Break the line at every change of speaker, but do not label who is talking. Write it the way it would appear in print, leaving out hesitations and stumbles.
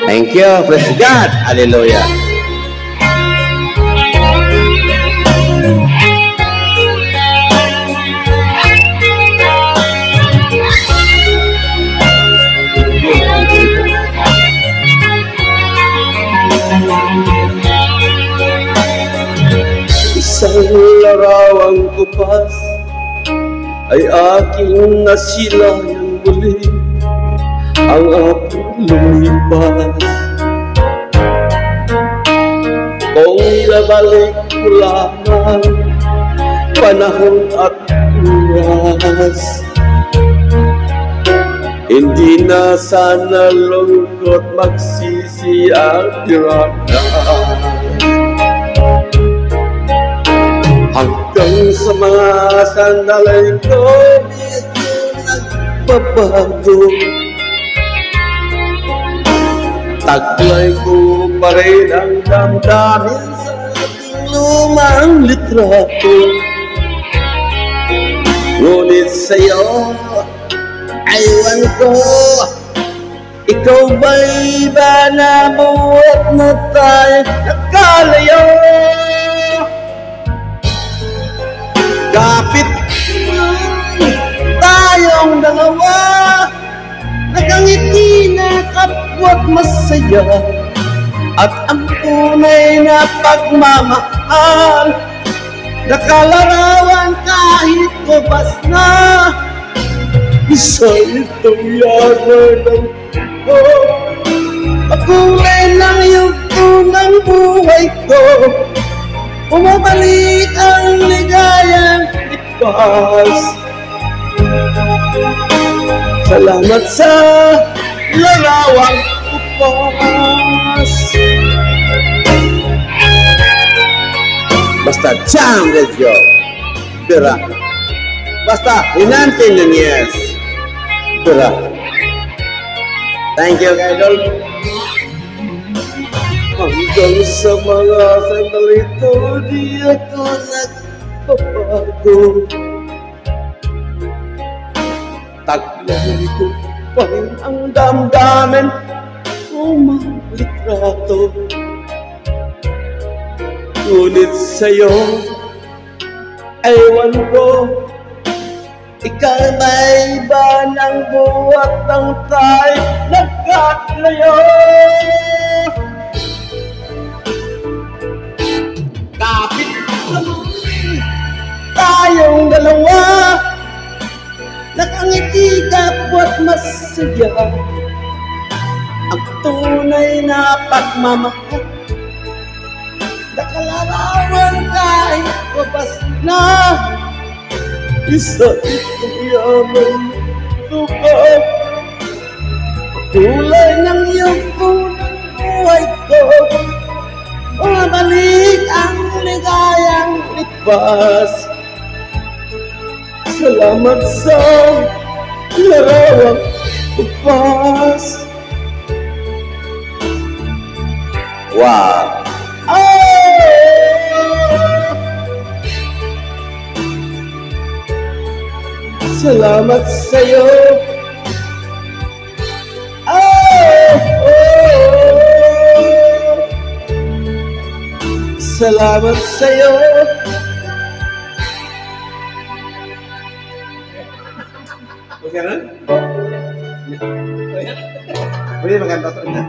Thank you. Praise God. Hallelujah. Isang larawang kupas ay aking nasilayang muli, ang aking lumipas. Kung nabalik ko lamang panahon at oras, hindi na sana lungkot magsisi ang tirahan. Hanggang sa mga sandali ko, dito nagbabago. Taglay ko pa rin ang damdamin sa ating lumang litrato. Ngunit sa'yo, aywan ko, ikaw ba'y ba nabuhat na tayo nakalayo? Kapit tayong dalawa, nakangiti na kapwa't masaya, at ang tunay na pagmamahal nakalarawan kahit kubas na. Isa itong yaman ng ko, pakulay ng yugto ng buhay ko, bumabalik ang ligayang lipas. Salamat sa larawang kupas. Basta jam radio, berak. Basta hinantin ng yes, berak. Thank you, Idol. Hanggang sa mga sandali ito, di ako nagpapago. Taglay ko pa rin ang damdamin, umalitrato. Ngunit sa'yo, ewan ko, ikaw ba'y ba ng buhat ng tayo nagkalayo? Kapit tayong dalawa, nakangiti kapwa't masaya, ang tunay na pagmamahal nakalarawan kahit kabas na. Isa itong yaman sukat, kulay ng iyong tunang buhay ko, bumabalik ang ligayang lipas. Salamat sa larawang kupas. Wow! Salamat sa'yo. Salamat sa'yo. Okay na? Pwede maganda ito na.